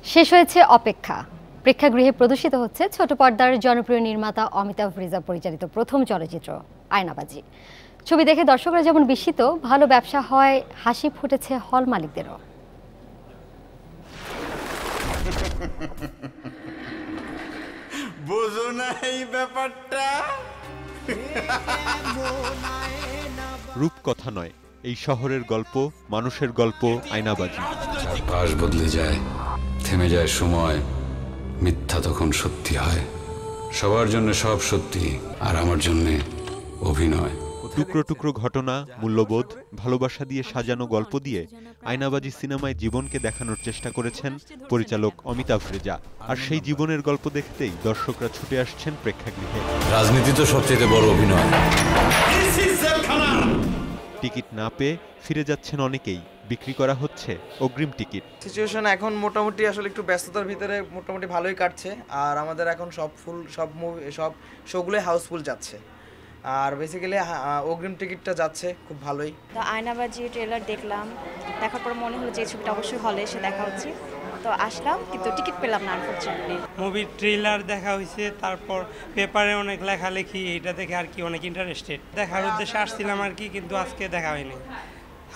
শেষ হয়েছে অপেক্ষা। প্রেক্ষাগৃহে প্রদর্শিত হচ্ছে ছোট পর্দার জনপ্রিয় নির্মাতা অমিতাভ রেজা পরিচালিত প্রথম চলচ্চিত্র আয়নাবাজি। ছবি দেখে দর্শকরা যেমন বিস্মিত, ভালো ব্যবসা হয় হাসি ফুটেছে হল মালিকদেরও। বুঝো না এই ব্যাপারটা। রূপকথা নয়, এই শহরের গল্প, মানুষের গল্প আয়নাবাজি। চারপাশ বদলে যায়, থেমে যায় সময়, মিথ্যা তখন সত্যি হয়। সবার জন্য সব সত্যি, আর আমার জন্য অভিনয়। টুকরো টুকরো ঘটনা, মূল্যবোধ, ভালোবাসা দিয়ে সাজানো গল্প দিয়ে আয়নাবাজি সিনেমায় জীবনকে দেখানোর চেষ্টা করেছেন পরিচালক অমিতাভ রেজা। আর সেই জীবনের গল্প দেখতেই দর্শকরা ছুটে আসছেন প্রেক্ষাগৃহে। রাজনীতি তো সবচেয়ে বড় অভিনয়। টিকিট না পেয়ে ফিরে যাচ্ছেন অনেকেই, বিক্রি করা হচ্ছে অগ্রিম টিকিট। সিচুয়েশন এখন মোটামুটি আসলে একটু ব্যস্ততার ভিতরে মোটামুটি ভালোই কাটছে, আর আমাদের এখন সব শোগুলোই হাউসফুল যাচ্ছে, আর বেসিক্যালি অগ্রিম টিকিটটা যাচ্ছে খুব ভালোই। তো আয়নাবাজি ট্রেলার দেখলাম, দেখার পর মনে হলো যে ছবিটা অবশ্যই হলে এসে দেখা উচিত, তো আসলাম, কিন্তু টিকিট পেলাম না আনফরচুনেটলি। মুভির ট্রেলার দেখা হয়েছে, তারপর পেপারে অনেক লেখালেখি, এটা দেখে আর কি অনেক ইন্টারেস্টেড, দেখার উদ্দেশ্যে আসছিলাম আর কি, কিন্তু আজকে দেখা হয়নি,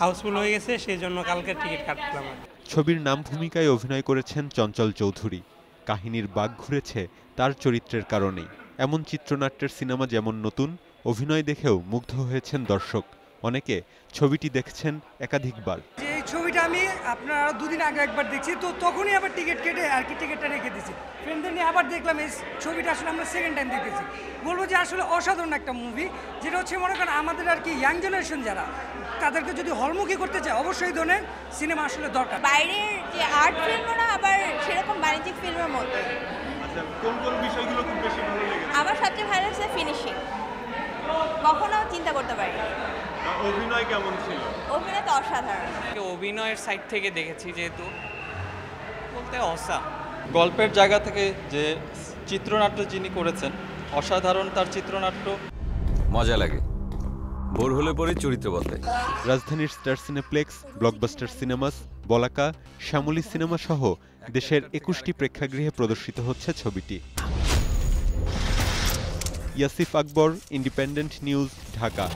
হাউসফুল হয়ে গেছে, সেই জন্য কালকে টিকিট কাটলাম। ছবির নাম ভূমিকায় অভিনয় করেছেন চঞ্চল চৌধুরী। কাহিনীর বাঁক ঘুরেছে তার চরিত্রের কারণেই। এমন চিত্রনাট্যের সিনেমা যেমন নতুন, অভিনয় দেখেও মুগ্ধ হয়েছেন দর্শক। অনেকে ছবিটি দেখছেন একাধিকবার। যে এই ছবিটা আমি আপনার আরও দুদিন আগে একবার দেখছি, তো তখনই আবার টিকিট কেটে আর কি টিকিটটা রেখে দিয়েছি। ফ্রেন্ডদের নিয়ে আবার দেখলাম এই ছবিটা, আসলে আমরা সেকেন্ড টাইম দেখেছি। বলবো যে আসলে অসাধারণ একটা মুভি, যেটা হচ্ছে মনে করেন আমাদের আর কি ইয়াং জেনারেশন যারা, তাদেরকে যদি হলমুখী করতে চায় অবশ্যই এই ধরনের সিনেমা আসলে দরকার। বাইরের যে আর্ট ফিল্ম না, আবার সেরকম বাণিজ্যিক ফিল্মের মতো। কোন কোন বিষয়গুলো খুব বেশি ভালো লেগেছে? আমার সবচেয়ে ভালো লাগছে ফিনিশিং, কখনো চিন্তা করতে পারি। অভিনয় কেমন ছিল? অভিনয় তো অসাধারণ। অভিনয়ের সাইড থেকে দেখেছি, যেহেতু বলতে অসা গল্পের জায়গা থেকে যে চিত্রনাট্য যিনি করেছেন, অসাধারণ তার চিত্রনাট্য। মজা লাগে, বোর হলে পরে চরিত্র বদলায়। রাজধানীর স্টার সিনেপ্লেক্স, ব্লকবাস্টার সিনেমাস, বলাকা, শ্যামলী সিনেমা সহ দেশের ২১টি প্রেক্ষাগৃহে প্রদর্শিত হচ্ছে ছবিটি। ইয়াসিফ আকবর, ইন্ডিপেন্ডেন্ট নিউজ, ঢাকা।